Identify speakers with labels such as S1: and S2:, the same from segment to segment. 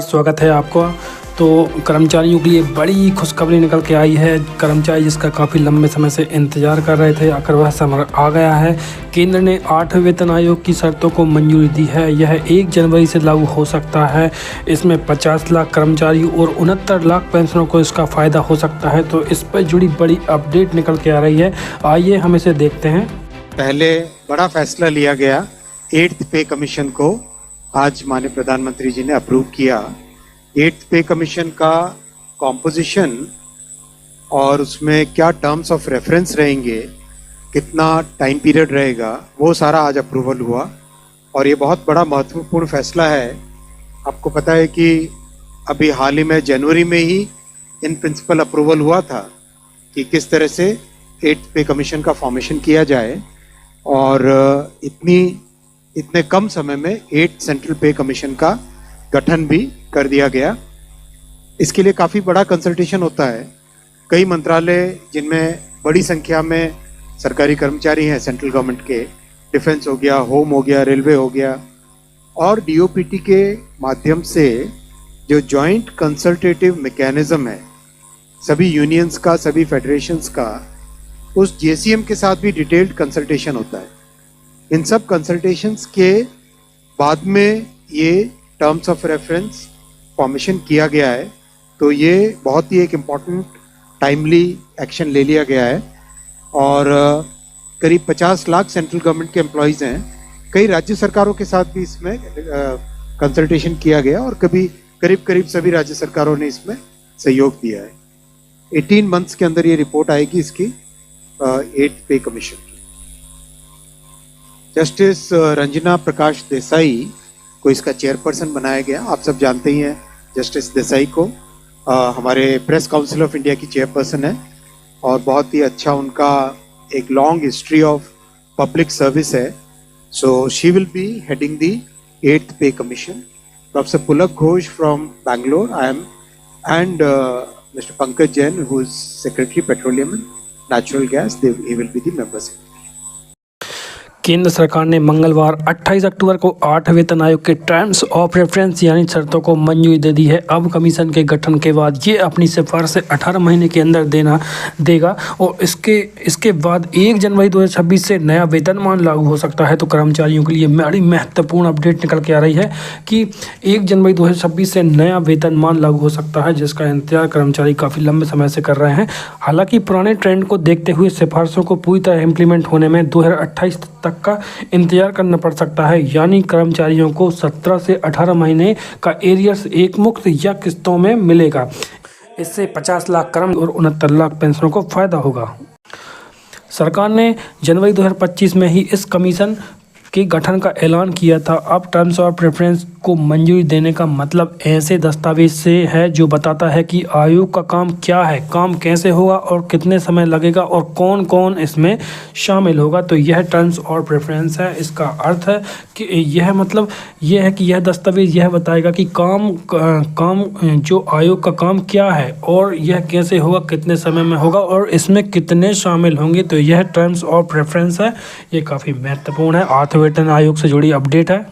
S1: स्वागत है आपका। तो कर्मचारियों के लिए बड़ी खुशखबरी निकल के आई है। कर्मचारी जिसका काफ़ी लंबे समय से इंतज़ार कर रहे थे, आखिर वह समय आ गया है। केंद्र ने 8वें वेतन आयोग की शर्तों को मंजूरी दी है। यह 1 जनवरी से लागू हो सकता है। इसमें 50 लाख कर्मचारी और 69 लाख पेंशनरों को इसका फ़ायदा हो सकता है। तो इस पर जुड़ी बड़ी अपडेट निकल के आ रही है, आइए हम इसे देखते हैं।
S2: पहले बड़ा फैसला लिया गया 8th पे कमीशन को, आज माननीय प्रधानमंत्री जी ने अप्रूव किया। 8th पे कमीशन का कॉम्पोजिशन और उसमें क्या टर्म्स ऑफ रेफरेंस रहेंगे, कितना टाइम पीरियड रहेगा, वो सारा आज अप्रूवल हुआ। और ये बहुत बड़ा महत्वपूर्ण फैसला है। आपको पता है कि अभी हाल ही में जनवरी में ही इन प्रिंसिपल अप्रूवल हुआ था कि किस तरह से 8th पे कमीशन का फॉर्मेशन किया जाए, और इतने कम समय में 8 सेंट्रल पे कमीशन का गठन भी कर दिया गया। इसके लिए काफ़ी बड़ा कंसल्टेशन होता है। कई मंत्रालय जिनमें बड़ी संख्या में सरकारी कर्मचारी हैं सेंट्रल गवर्नमेंट के, डिफेंस हो गया, होम हो गया, रेलवे हो गया, और डीओपीटी के माध्यम से जो जॉइंट कंसल्टेटिव मैकेनिज्म है सभी यूनियंस का, सभी फेडरेशंस का, उस जेसीएम के साथ भी डिटेल्ड कंसल्टेशन होता है। इन सब कंसल्टेशंस के बाद में ये टर्म्स ऑफ रेफरेंस फॉर्मेशन किया गया है। तो ये बहुत ही एक इम्पॉर्टेंट टाइमली एक्शन ले लिया गया है। और करीब 50 लाख सेंट्रल गवर्नमेंट के एम्प्लॉयज़ हैं। कई राज्य सरकारों के साथ भी इसमें कंसल्टेशन किया गया, और करीब सभी राज्य सरकारों ने इसमें सहयोग दिया है। 18 मंथ्स के अंदर ये रिपोर्ट आएगी इसकी 8th पे कमीशन की। जस्टिस रंजना प्रकाश देसाई को इसका चेयरपर्सन बनाया गया। आप सब जानते ही हैं जस्टिस देसाई को, हमारे प्रेस काउंसिल ऑफ इंडिया की चेयरपर्सन है, और बहुत ही अच्छा उनका एक long history of public service है। So she will be heading the 8th pay commission. Professor Pulak Ghosh from Bangalore, I M, and mister Pankaj Jain who is secretary petroleum and natural gas, he will be the members।
S1: केंद्र सरकार ने मंगलवार 28 अक्टूबर को 8 वेतन आयोग के terms of reference यानी शर्तों को मंजूरी दे दी है। अब कमीशन के गठन के बाद ये अपनी सिफारिश 18 महीने के अंदर देगा, और इसके बाद 1 जनवरी 2026 से नया वेतनमान लागू हो सकता है। तो कर्मचारियों के लिए बड़ी महत्वपूर्ण अपडेट निकल के आ रही है कि 1 जनवरी 2026 से नया वेतनमान लागू हो सकता है, जिसका इंतजार कर्मचारी काफ़ी लंबे समय से कर रहे हैं। हालांकि पुराने ट्रेंड को देखते हुए सिफारिशों को पूरी तरह इम्प्लीमेंट होने में 2028 तक का इंतजार करना पड़ सकता है। यानी कर्मचारियों को 17 से 18 महीने का एरियर्स एक मुक्त या किस्तों में मिलेगा। इससे 50 लाख कर्म और 69 लाख पेंशनरों को फायदा होगा। सरकार ने जनवरी 2025 में ही इस कमीशन के गठन का ऐलान किया था। अब टर्म्स ऑफ रेफरेंस को मंजूरी देने का मतलब ऐसे दस्तावेज से है जो बताता है कि आयोग का काम क्या है, काम कैसे होगा और कितने समय लगेगा और कौन कौन इसमें शामिल होगा। तो यह टर्म्स ऑफ रेफरेंस है। इसका अर्थ है कि यह है कि यह दस्तावेज यह बताएगा कि काम जो आयोग का काम क्या है और यह कैसे होगा, कितने समय में होगा और इसमें कितने शामिल होंगे। तो यह टर्म्स ऑफ रेफरेंस है। ये काफ़ी महत्वपूर्ण है। 8वें वेतन आयोग से जुड़ी अपडेट है।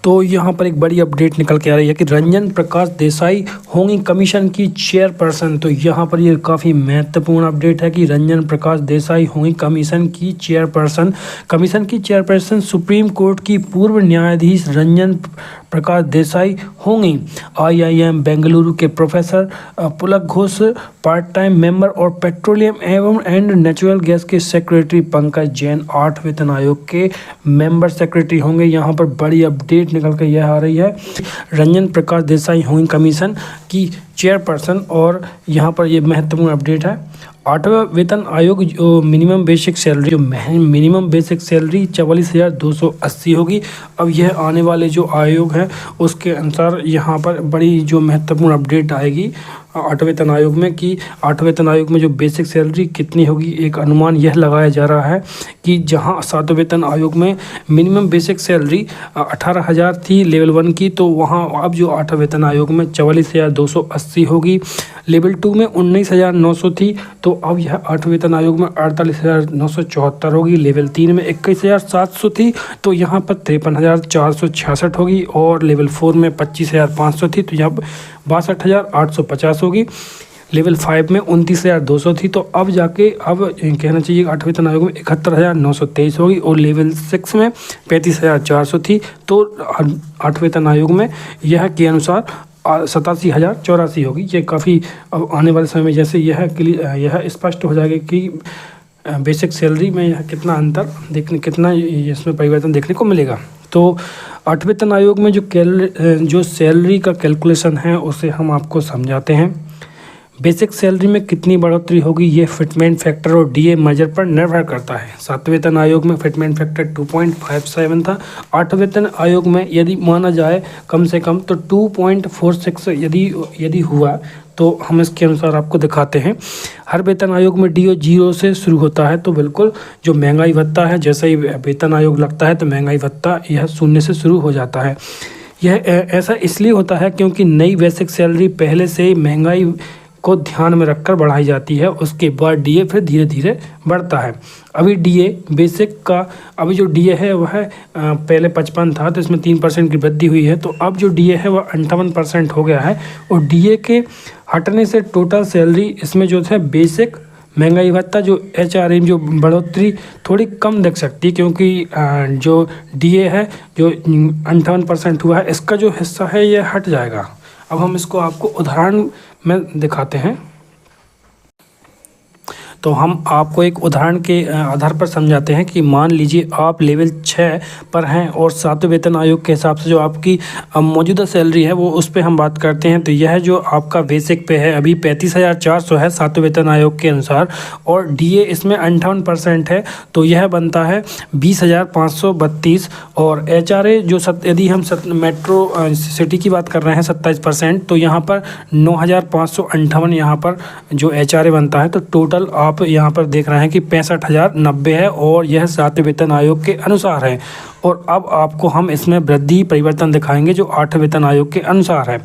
S1: तो यहाँ पर एक बड़ी अपडेट निकल के आ रही है कि रंजन प्रकाश देसाई होंगी कमीशन की चेयरपर्सन। तो यहाँ पर ये काफ़ी महत्वपूर्ण अपडेट है कि रंजन प्रकाश देसाई होंगी कमीशन की चेयरपर्सन। कमीशन की चेयरपर्सन सुप्रीम कोर्ट की पूर्व न्यायाधीश रंजन प्रकाश देसाई होंगी। IIM बेंगलुरु के professor Pulak Ghosh part time member और पेट्रोलियम एंड नेचुरल गैस के सेक्रेटरी पंकज जैन 8 वेतन आयोग के मेंबर सेक्रेटरी होंगे। यहाँ पर बड़ी अपडेट निकल कर यह आ रही है, रंजन प्रकाश देसाई होंगी कमीशन की चेयरपर्सन। और यहाँ पर ये महत्वपूर्ण अपडेट है। 8वां वेतन आयोग जो मिनिमम बेसिक सैलरी 44,280 होगी। अब यह आने वाले जो आयोग हैं उसके अनुसार यहाँ पर बड़ी जो महत्वपूर्ण अपडेट आएगी 8 वेतन आयोग में कि 8 वेतन आयोग में जो बेसिक सैलरी कितनी होगी। एक अनुमान यह लगाया जा रहा है कि जहां 7 वेतन आयोग में मिनिमम बेसिक सैलरी 18,000 थी लेवल 1 की, तो वहां अब जो 8 वेतन आयोग में 44,280 होगी। लेवल 2 में 19,900 थी, तो अब यह 8 वेतन आयोग में 48,974 होगी। लेवल 3 में 21,700 थी, तो यहाँ पर 53,466 होगी। और लेवल 4 में 25,500 थी, तो यहाँ पर 62,850 होगी। लेवल 5 में 29,200 थी, तो अब जाके अब कहना चाहिए 8 वेतन आयोग में 71,923 होगी। और लेवल 6 में 35,400 थी, तो 8 वेतन आयोग में यह के अनुसार 87,084 होगी। ये काफ़ी अब आने वाले समय में जैसे यह स्पष्ट हो जाएगा कि बेसिक सैलरी में यह कितना अंतर कितना इसमें परिवर्तन देखने को मिलेगा। तो 8 वेतन आयोग में जो सैलरी का कैलकुलेशन है उसे हम आपको समझाते हैं। बेसिक सैलरी में कितनी बढ़ोतरी होगी ये फिटमेंट फैक्टर और डीए मेजर पर निर्भर करता है। 7 वेतन आयोग में फिटमेंट फैक्टर 2.57 था। 8 वेतन आयोग में यदि माना जाए कम से कम तो 2.46 यदि हुआ तो हम इसके अनुसार आपको दिखाते हैं। हर वेतन आयोग में डीओ 0 से शुरू होता है, तो बिल्कुल जो महंगाई भत्ता है, जैसे ही वेतन आयोग लगता है तो महंगाई भत्ता यह 0 से शुरू हो जाता है। यह ऐसा इसलिए होता है क्योंकि नई बेसिक सैलरी पहले से महंगाई को ध्यान में रखकर बढ़ाई जाती है। उसके बाद डीए फिर धीरे धीरे बढ़ता है। अभी डीए बेसिक का अभी जो डीए है वह पहले 55 था, तो इसमें 3% की वृद्धि हुई है। तो अब जो डीए है वह 58% हो गया है। और डीए के हटने से टोटल सैलरी इसमें जो है बेसिक महंगाई भत्ता जो एचआरए जो बढ़ोतरी थोड़ी कम दिख सकती है, क्योंकि जो डीए है जो 58% हुआ है इसका जो हिस्सा है यह हट जाएगा। अब हम इसको आपको उदाहरण में दिखाते हैं। तो हम आपको एक उदाहरण के आधार पर समझाते हैं कि मान लीजिए आप लेवल 6 पर हैं और 7 वेतन आयोग के हिसाब से जो आपकी मौजूदा सैलरी है वो उस पर हम बात करते हैं। तो यह जो आपका बेसिक पे है अभी 35,400 है 7 वेतन आयोग के अनुसार, और डीए इसमें 58% है, तो यह बनता है 20,532। और एचआरए जो यदि हम मेट्रो सिटी की बात कर रहे हैं 27%, तो यहाँ पर 9,558 यहाँ पर जो एचआरए बनता है। तो टोटल आप यहाँ पर देख रहे हैं कि 65,090 है, और यह 7 वेतन आयोग के अनुसार है। और अब आपको हम इसमें वृद्धि परिवर्तन दिखाएंगे जो 8 वेतन आयोग के अनुसार है।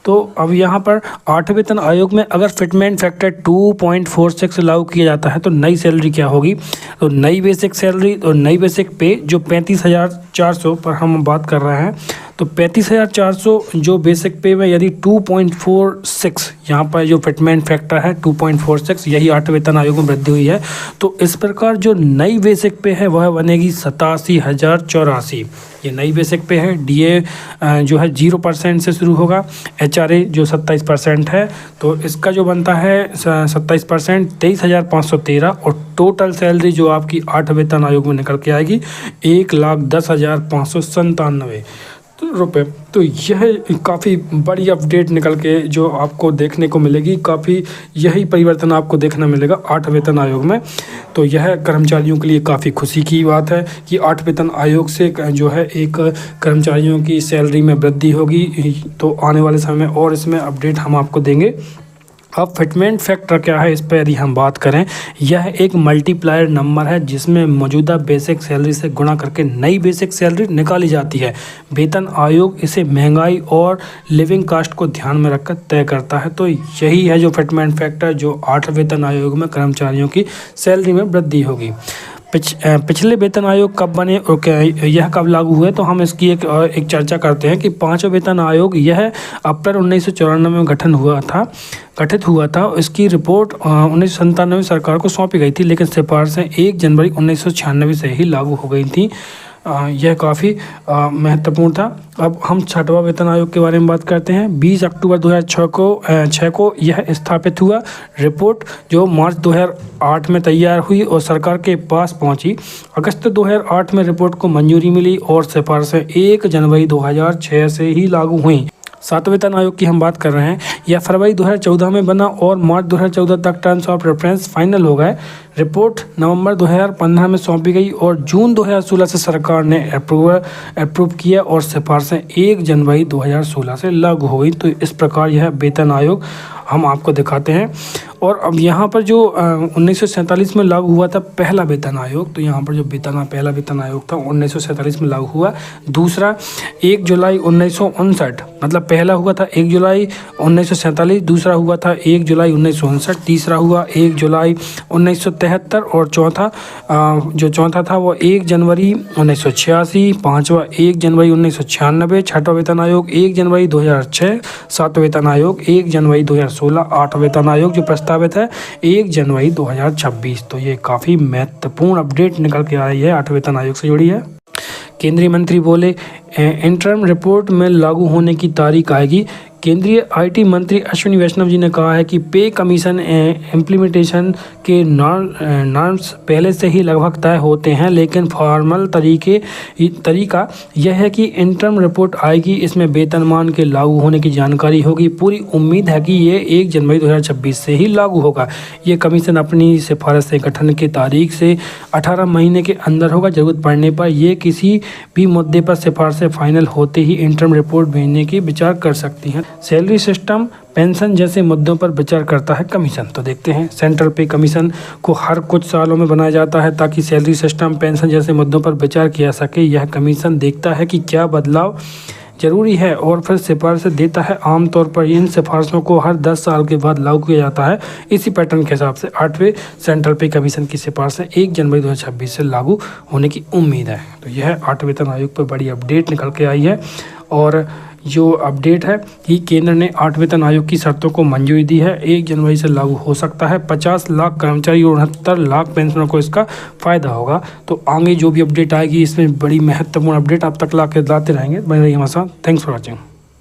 S1: तो अब यहाँ पर 8 वेतन आयोग में अगर फिटमेंट फैक्टर 2.46 लागू किया जाता है तो नई सैलरी क्या होगी। तो नई बेसिक सैलरी और नई बेसिक पे जो 35,400 पर हम बात कर रहे हैं, तो 35,400 जो बेसिक पे में यदि 2.46 यहाँ पर जो फिटमेंट फैक्टर है 2.46 यही 8 वेतन आयोग में वृद्धि हुई है, तो इस प्रकार जो नई बेसिक पे है वह बनेगी 87,084। ये नई बेसिक पे है। डीए जो है 0% से शुरू होगा। एचआरए जो 27% है, तो इसका जो बनता है 27% 23,513। और टोटल सैलरी जो आपकी 8 वेतन आयोग में निकल के आएगी 1,10,597 रुपये। तो यह काफ़ी बड़ी अपडेट निकल के जो आपको देखने को मिलेगी, काफ़ी यही परिवर्तन आपको देखना मिलेगा 8 वेतन आयोग में। तो यह कर्मचारियों के लिए काफ़ी खुशी की बात है कि 8 वेतन आयोग से जो है एक कर्मचारियों की सैलरी में वृद्धि होगी। तो आने वाले समय में और इसमें अपडेट हम आपको देंगे। अब फिटमेंट फैक्टर क्या है इस पर यदि हम बात करें, यह एक मल्टीप्लायर नंबर है जिसमें मौजूदा बेसिक सैलरी से गुणा करके नई बेसिक सैलरी निकाली जाती है। वेतन आयोग इसे महंगाई और लिविंग कास्ट को ध्यान में रखकर तय करता है। तो यही है जो फिटमेंट फैक्टर जो 8 वेतन आयोग में कर्मचारियों की सैलरी में वृद्धि होगी। पिछले वेतन आयोग कब बने और क्या यह कब लागू हुए, तो हम इसकी एक चर्चा करते हैं कि 5वां वेतन आयोग यह अप्रैल 1994 में गठित हुआ था। इसकी रिपोर्ट 1997 सरकार को सौंपी गई थी, लेकिन सिफारिशें 1 जनवरी 1996 से ही लागू हो गई थी। यह काफ़ी महत्वपूर्ण था। अब हम 6वां वेतन आयोग के बारे में बात करते हैं। 20 अक्टूबर 2006 को यह स्थापित हुआ। रिपोर्ट जो मार्च 2008 में तैयार हुई और सरकार के पास पहुंची। अगस्त 2008 में रिपोर्ट को मंजूरी मिली और सिफारिशें 1 जनवरी 2006 से ही लागू हुई। सातवें वेतन आयोग की हम बात कर रहे हैं। यह फरवरी 2014 में बना और मार्च 2014 तक टर्म्स ऑफ रेफरेंस फाइनल हो गए। रिपोर्ट नवंबर 2015 में सौंपी गई और जून 2016 से सरकार ने अप्रूव किया और सिफारिशें 1 जनवरी 2016 से लागू हो गई। तो इस प्रकार यह वेतन आयोग हम आपको दिखाते हैं। और अब यहाँ पर जो 1947 में लागू हुआ था पहला वेतन आयोग, तो यहाँ पर जो पहला वेतन आयोग था 1947 में लागू हुआ। दूसरा 1 जुलाई 1959, मतलब पहला हुआ था 1 जुलाई 1947, दूसरा हुआ था 1 जुलाई 1959, तीसरा हुआ 1 जुलाई 1973 और चौथा था वो 1 जनवरी 1986, पाँचवा 1 जनवरी 1996, छठवां वेतन आयोग 1 जनवरी 2006, सातवां वेतन आयोग 1 जनवरी 2016, आठवां वेतन आयोग जो प्रस्तावित है 1 जनवरी 2026। तो ये काफ़ी महत्वपूर्ण अपडेट निकल के आ रही है, आठवें वेतन आयोग से जुड़ी है। केंद्रीय मंत्री बोले इंटरम रिपोर्ट में लागू होने की तारीख आएगी। केंद्रीय आईटी मंत्री अश्विनी वैष्णव जी ने कहा है कि पे कमीशन इम्प्लीमेंटेशन के नॉर्म्स पहले से ही लगभग तय होते हैं, लेकिन फॉर्मल तरीका यह है कि इंटरम रिपोर्ट आएगी, इसमें वेतनमान के लागू होने की जानकारी होगी। पूरी उम्मीद है कि ये 1 जनवरी 2026 से ही लागू होगा। ये कमीशन अपनी सिफारिश से गठन की तारीख से 18 महीने के अंदर होगा। जरूरत पड़ने पर ये किसी भी मुद्दे पर सिफारिशें फाइनल होते ही इंटरम रिपोर्ट भेजने की विचार कर सकती हैं। सैलरी सिस्टम, पेंशन जैसे मुद्दों पर विचार करता है कमीशन। तो देखते हैं, सेंट्रल पे कमीशन को हर कुछ सालों में बनाया जाता है ताकि सैलरी सिस्टम, पेंशन जैसे मुद्दों पर विचार किया सके। यह कमीशन देखता है कि क्या बदलाव जरूरी है और फिर सिफारिशें देता है। आमतौर पर इन सिफारिशों को हर 10 साल के बाद लागू किया जाता है। इसी पैटर्न के हिसाब से 8वें सेंट्रल पे कमीशन की सिफारिशें 1 जनवरी 2026 से लागू होने की उम्मीद है। तो यह 8वें वेतन आयोग पर बड़ी अपडेट निकल के आई है। और जो अपडेट है कि केंद्र ने 8वें वेतन आयोग की शर्तों को मंजूरी दी है, 1 जनवरी से लागू हो सकता है। 50 लाख कर्मचारी और 69 लाख पेंशनरों को इसका फ़ायदा होगा। तो आगे जो भी अपडेट आएगी इसमें बड़ी महत्वपूर्ण अपडेट आप तक लाते रहेंगे। बने रहिए हमारे साथ। Thanks for watching.